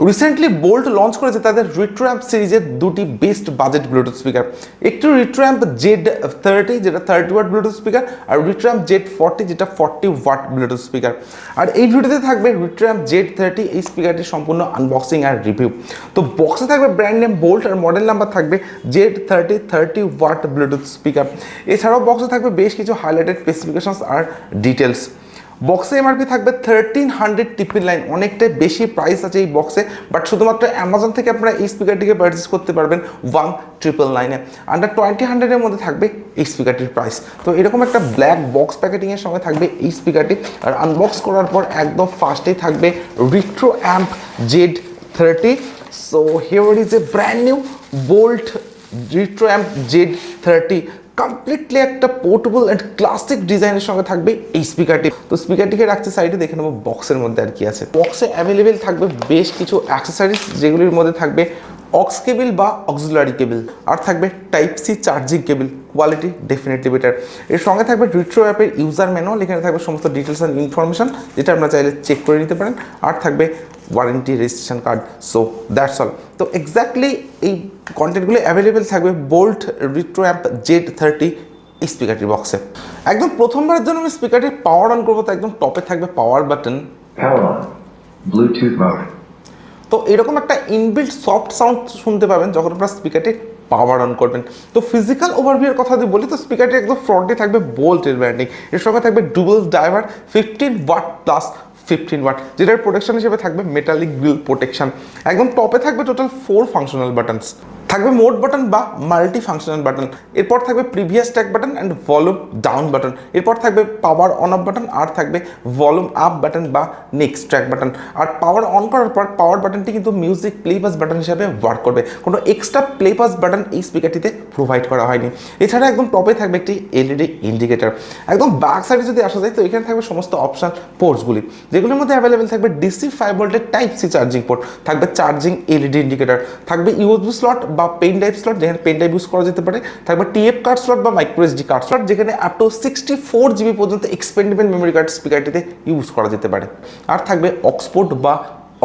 Recently bolt launch করেছে তাদের রিট্রোঅ্যাম্প সিরিজের দুটি বেস্ট বাজেট ব্লুটুথ স্পিকার, একটি রিট্রোঅ্যাম্প Z30 যেটা 30 ওয়াট ব্লুটুথ স্পিকার, আর রিট্রোঅ্যাম্প Z40 যেটা 40 ওয়াট ব্লুটুথ স্পিকার। আর এই ভিডিওতে থাকবে রিট্রোঅ্যাম্প Z30 এই স্পিকারটির সম্পূর্ণ আনবক্সিং আর রিভিউ। তো বক্সে থাকবে ব্র্যান্ড নেম বোল্ট আর মডেল নাম্বার থাকবে Z30 30 ওয়াট ব্লুটুথ স্পিকার। এছাড়াও বক্সে থাকবে বেশ কিছু হাইলাইটেড স্পেসিফিকেশনস আর ডিটেলস। বক্সে এমআরপি থাকবে 1399, অনেকটাই বেশি প্রাইস আছে এই বক্সে, বাট শুধুমাত্র অ্যামাজন থেকে আপনারা এই স্পিকারটিকে পারচেস করতে পারবেন 1999-এ। আন্ডার 20-100-এর মধ্যে থাকবে এই স্পিকারটির প্রাইস। তো এরকম একটা ব্ল্যাক বক্স প্যাকেটিংয়ের সঙ্গে থাকবে এই স্পিকারটি। আর আনবক্স করার পর একদম ফার্স্টেই থাকবে Retroamp Z30। So here is a brand new Boult Retroamp Z30, completely একটা পোর্টেবল অ্যান্ড ক্লাসিক ডিজাইনের সঙ্গে থাকবে এই স্পিকারটি। তো স্পিকারটিকে রাখছে সাইডে, দেখে নেবো বক্সের মধ্যে আর কি আছে। বক্সে অ্যাভেলেবেল থাকবে বেশ কিছু অ্যাক্সেসরিজ, যেগুলির মধ্যে থাকবে অক্স কেবল বা অক্সিলারি কেবল, আর থাকবে type C charging cable, quality definitely better. এর সঙ্গে থাকবে রিট্রো অ্যাপের ইউজার ম্যানুয়াল, এখানে থাকবে সমস্ত ডিটেলস অ্যান্ড ইনফরমেশন, যেটা আপনারা চাইলে চেক করে নিতে পারেন। আর থাকবে warranty registration card. So that's all. তো এক্স্যাক্টলি এই কন্টেন্টগুলো অ্যাভেলেবেল থাকবে বোল্ট রিট্রোঅ্যাম্প Z30 এই স্পিকারটির বক্সে। একদম প্রথমবারের জন্য আমি স্পিকারটির পাওয়ার অন করবো, তো একদম টপে থাকবে পাওয়ার বাটন, ব্লুটুথ মোড। তো এরকম একটা ইনবিল্ট সফট সাউন্ড শুনতে পাবেন যখন আপনারা স্পিকারটি পাওয়ার অন করবেন। তো ফিজিক্যাল ওভারভিউর কথা যদি বলি, তো স্পিকারটি একদম ফ্রন্টে থাকবে বোল্টের ব্র্যান্ডিং, এর সঙ্গে থাকবে dual driver 15 watt plus 15 watt, যেটার প্রোটেকশন হিসেবে থাকবে মেটালিক গ্রিল প্রোটেকশন। একদম টপে থাকবে টোটাল 4 ফাংশনাল বাটনস, থাকবে মোড বাটন বা মাল্টি ফাংশনাল বাটন, এরপর থাকবে previous track button and volume down button, এরপর থাকবে পাওয়ার অন অফ বাটন, আর থাকবে ভলিউম আপ বাটন বা নেক্সট ট্র্যাক বাটন। আর পাওয়ার অন করার পর পাওয়ার বাটনটি কিন্তু মিউজিক প্লেপাস বাটন হিসাবে ওয়ার্ক করবে, কোনো এক্সট্রা প্লেপাস বাটন এই স্পিকারটিতে প্রোভাইড করা হয়নি। এছাড়া একদম টপে থাকবে একটি এলইডি ইন্ডিকেটর। একদম ব্যাক সাইডে যদি আসা যায়, তো এখানে থাকবে সমস্ত অপশন পোর্টসগুলি, যেগুলোর মধ্যে অ্যাভেলেবেল থাকবে ডিসি 5 ভোল্টের টাইপ সি চার্জিং পোর্ট, থাকবে চার্জিং এলইডি ইন্ডিকেটর, থাকবে ইউএসবি স্লট বা পেন ড্রাইভ স্লট, যেখানে পেন ড্রাইভ ইউজ করা যেতে পারে, থাকবে টিএফ কার্ড স্লট বা মাইক্রো এসডি কার্ড স্লট, যেখানে আপ টু 64 জিবি পর্যন্ত এক্সপেন্ডেবল মেমোরি কার্ড স্পিকারটিতে ইউজ করা যেতে পারে। আর থাকবে অক্সপোর্ট বা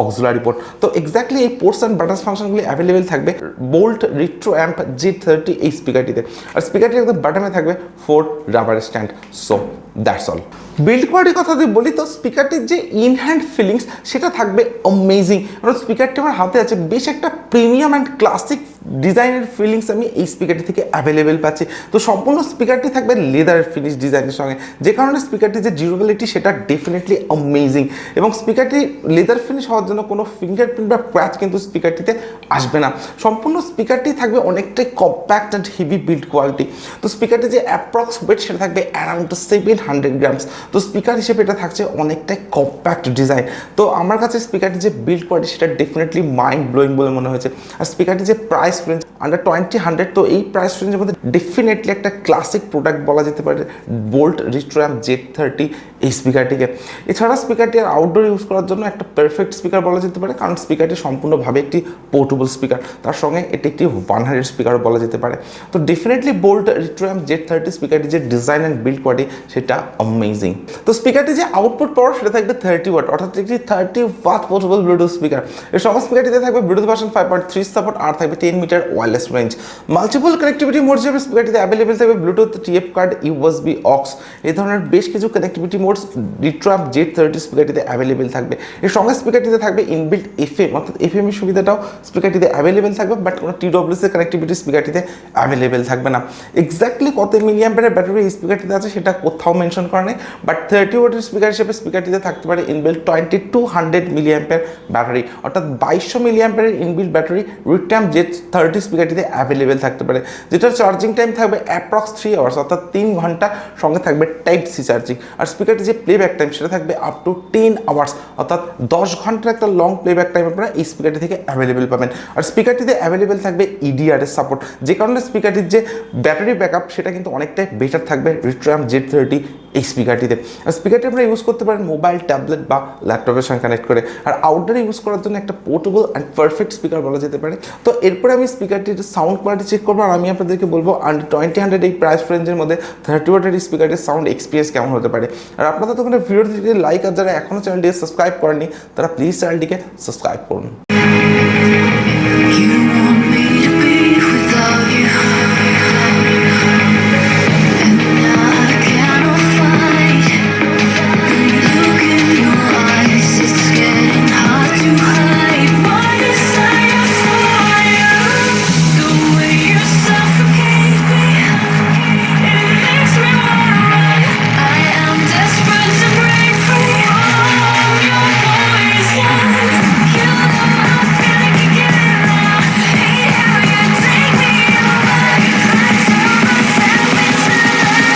অক্সিলারি পোর্ট। তো এক্স্যাক্টলি এই পোর্টস অ্যান্ড বাটনস ফাংশনগুলি অ্যাভেলেবেল থাকবে বোল্ট রিট্রোঅ্যাম্প Z30 এই স্পিকারটিতে। আর স্পিকারটির একদম বাটনে থাকবে 4 rubber stand. So that's all. Build কোয়ালিটির কথা যদি বলি, তো স্পিকারটির যে ইন হ্যান্ড ফিলিংস সেটা থাকবে অ্যামেজিং, কারণ স্পিকারটি আমার হাতে আছে, বেশ একটা প্রিমিয়াম অ্যান্ড ক্লাসিক ডিজাইনের ফিলিংস আমি এই স্পিকারটি থেকে অ্যাভেলেবেল পাচ্ছি। তো সম্পূর্ণ স্পিকারটি থাকবে লেদারের ফিনিশ ডিজাইনের সঙ্গে, যে কারণে স্পিকারটির যে ডিউরেবিলিটি সেটা ডেফিনেটলি অ্যামেজিং। এবং স্পিকারটি লেদার ফিনিশ হওয়ার জন্য কোনো ফিঙ্গারপ্রিন্ট বা ক্র্যাচ কিন্তু স্পিকারটিতে আসবে না। সম্পূর্ণ স্পিকারটি থাকবে অনেকটাই compact and heavy build quality. তো স্পিকারটি যে অ্যাপ্রক্স ওয়েট সেটা থাকবে অ্যারাউন্ড 700 গ্রামস। তো স্পিকার হিসেবে এটা থাকছে অনেকটাই কম্প্যাক্ট ডিজাইন। তো আমার কাছে স্পিকারটি যে বিল্ড কোয়ালিটি সেটা ডেফিনেটলি মাইন্ড ব্লোয়িং বলে মনে হয়েছে। আর স্পিকারটি যে প্রাইস রেঞ্জ আন্ডার 20-100, তো এই প্রাইস রেঞ্জের মধ্যে ডেফিনেটলি একটা ক্লাসিক প্রোডাক্ট বলা যেতে পারে বোল্ট রিট্রোঅ্যাম্প Z30 এই স্পিকারটিকে। এছাড়া স্পিকারটি আর আউটডোর ইউজ করার জন্য একটা পারফেক্ট স্পিকার বলা যেতে পারে, কারণ স্পিকারটি সম্পূর্ণভাবে একটি পোর্টেবল স্পিকার, তার সঙ্গে এটি একটি 100 স্পিকার বলা যেতে পারে। তো ডেফিনেটলি বোল্ট রিট্রোঅ্যাম্প Z30 স্পিকারটি যে ডিজাইন অ্যান্ড বিল্ড কোয়ালিটি সেটা অ্যামেজিং। তো স্পিকারটি যে আউটপুট পাওয়ার সেটা থাকবে 30 ওয়াট, অর্থাৎ একটি 30 ওয়াট পোর্টেবল ব্লুটুথ স্পিকার। এর সঙ্গে স্পিকারটিতে থাকবে ব্লুটুথ ভার্সন 5.3 সাপোর্ট, আর থাকবে 10 metre wireless range. Multiple connectivity mode হিসেবে স্পিকারটিতে অ্যাভেলেবেল থাকবে Bluetooth, TF card, USB, aux, এই ধরনের বেশ কিছু কানেক্টিভিটি মোডস রিট্রোঅ্যাম্প Z30 স্পিকারটিতে অ্যাভেলেবেল থাকবে। এর সঙ্গে স্পিকারটিতে থাকবে ইনবিল্ট এফএম, অর্থাৎ এফএম এর সুবিধাটাও স্পিকারটিতে অ্যাভেলেবেল থাকবে, বাট কোনো টিডব্লিউএস এর কানেক্টিভিটি স্পিকারটিতে অ্যাভেলেবেল থাকবে না। এক্স্যাক্টলি কত মিলিঅ্যাম্পিয়ারের ব্যাটারি এই স্পিকারটিতে আছে সেটা কোথাও মেনশন করা নেই, বাট 30 ওয়াটের স্পিকার হিসেবে স্পিকারটিতে থাকতে পারে ইনবিল্ট 2200 মিলিঅ্যাম্পিয়ার ব্যাটারি, অর্থাৎ 2200 মিলিঅ্যাম্পিয়ারের ইনবিল্ট ব্যাটারি রিট্রোঅ্যাম্প Z30 স্পিকারটিতে অ্যাভেলেবেল থাকতে পারে, যেটার চার্জিং টাইম থাকবে অ্যাপ্রক্স 3 আওয়ার্স, অর্থাৎ 3 ঘন্টা। সঙ্গে থাকবে টাইপ সি চার্জিং। আর স্পিকারটি যে প্লেব্যাক টাইম সেটা থাকবে আপ টু 10 আওয়ার্স, অর্থাৎ 10 ঘন্টার একটা লং প্লেব্যাক টাইম আপনারা এই স্পিকারটি থেকে অ্যাভেলেবেল পাবেন। আর স্পিকারটিতে অ্যাভেলেবেল থাকবে EDR এর সাপোর্ট, যে কারণে স্পিকারটির যে ব্যাটারি ব্যাকআপ সেটা কিন্তু অনেকটাই বেটার থাকবে রিট্রোঅ্যাম্প Z30 এই স্পিকারটিতে। আর স্পিকারটি আপনারা ইউজ করতে পারেন মোবাইল, ট্যাবলেট বা ল্যাপটপের সঙ্গে কানেক্ট করে। আর আউটডোরে ইউজ করার জন্য একটা পোর্টেবল অ্যান্ড পারফেক্ট স্পিকার বলা যেতে পারে। তো এরপরে আমি স্পিকারটির সাউন্ড কোয়ালিটি চেক করবো, আর আমি আপনাদেরকে বলবো আন্ডার 20-100 এই প্রাইস রেঞ্জের মধ্যে 30 ওয়াটের স্পিকারের সাউন্ড এক্সপিরিয়েন্স কেমন হতে পারে। আর আপনারা তখন ভিডিওটিকে লাইক, আর যারা এখনও চ্যানেলটিকে সাবস্ক্রাইব করেননি তারা প্লিজ চ্যানেলটিকে সাবস্ক্রাইব করুন। You want me to be without you, and now I cannot fight. When you look in your eyes, it's getting hard to hide my desire for you. The way you suffocate me, it makes me wanna run. I am desperate to break free from your poison. You know I'm feeling again now. Hate how you take me over. I turn myself into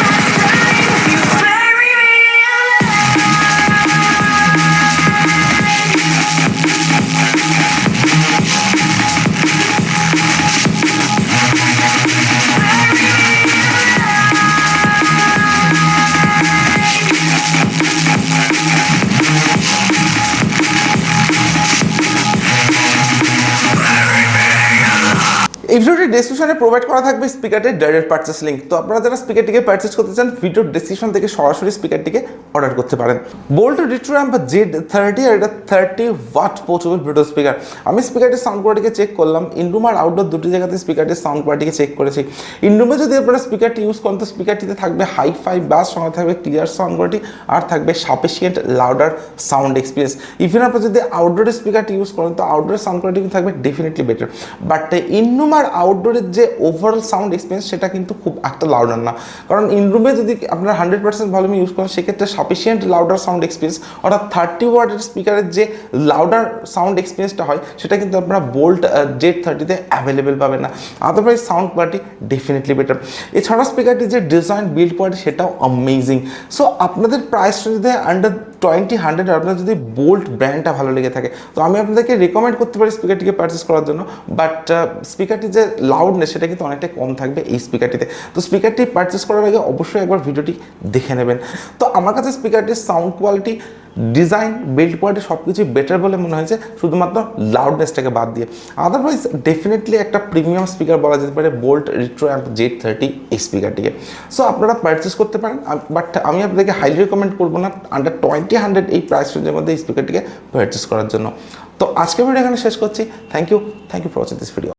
last time. You bury me alive. এই ভিডিওটির ডেসক্রিপশনে provide করা থাকবে স্পিকারটির direct purchase link. তো আপনারা যারা স্পিকারটিকে purchase করতে চান ভিডিওর ডেসক্রিপশন থেকে সরাসরি স্পিকারটিকে অর্ডার করতে পারেন। বোল্ট রিট্রো অ্যাম্প Z30 আর এটা 30 ওয়াট পোর্টেবল ব্লুটুথ স্পিকার। আমি স্পিকারটির সাউন্ড কোয়ালিটিকে চেক করলাম, ইনরুম আর আউটডোর দুটি জায়গাতে স্পিকারটির সাউন্ড কোয়ালিটিকে চেক করেছি। ইনরুমে যদি আপনারা স্পিকারটি ইউজ করেন তো স্পিকারটিতে থাকবে হাই-ফাই ব্যাস, সঙ্গে থাকবে ক্লিয়ার সাউন্ড কোয়ালিটি আর থাকবে sufficient louder sound experience. Even আপনারা যদি আউটডোরের স্পিকারটি ইউজ করেন তো আউটডোরের সাউন্ড কোয়ালিটি থাকবে ডেফিনেটলি বেটার, বাট ইনরুম আর আউটডোরের যে ওভারঅল সাউন্ড এক্সপিরিয়েন্স সেটা কিন্তু খুব একটা লাউডার না। কারণ ইনরুমে যদি আপনারা 100% ভলিউম ইউজ করেন সেক্ষেত্রে সাফিসিয়েন্ট লাউডার সাউন্ড এক্সপিরিয়েন্স অর্থাৎ 30 ওয়াটের স্পিকারের যে লাউডার সাউন্ড এক্সপিরিয়েন্সটা হয় সেটা কিন্তু আপনারা বোল্ট Z30-তে অ্যাভেলেবেল পাবেন না। Otherwise sound quality definitely better. এছাড়া স্পিকারটির যে ডিজাইন বিল্ড কোয়ালিটি সেটাও অ্যামেজিং। সো আপনাদের প্রাইস যদি আন্ডার 20-100 আপনার যদি বোল্ট ব্র্যান্ডটা ভালো লেগে থাকে তো আমি আপনাদেরকে রেকমেন্ড করতে পারি স্পিকারটিকে পারচেস করার জন্য, বাট স্পিকারটির যে লাউডনেস সেটা কিন্তু অনেকটা কম থাকবে এই স্পিকারটিতে। তো স্পিকারটি পারচেস করার আগে অবশ্যই একবার ভিডিওটি দেখে নেবেন। তো আমার কাছে স্পিকারটির sound quality, design, build quality সব কিছুই বেটার বলে মনে হয়েছে শুধুমাত্র লাউডনেসটাকে বাদ দিয়ে। আদারওয়াইজ ডেফিনেটলি একটা প্রিমিয়াম স্পিকার বলা যেতে পারে বোল্ট রিট্রো অ্যাম্প Z30 এই স্পিকারটিকে। সো আপনারা পারচেস করতে পারেন, বাট আমি আপনাদেরকে হাইলি রেকমেন্ড করবো না আন্ডার 20-100 এই প্রাইস রেঞ্জের মধ্যে এই স্পিকারটিকে পারচেস করার জন্য। তো আজকের ভিডিও এখানে শেষ করছি। Thank you for watching this video.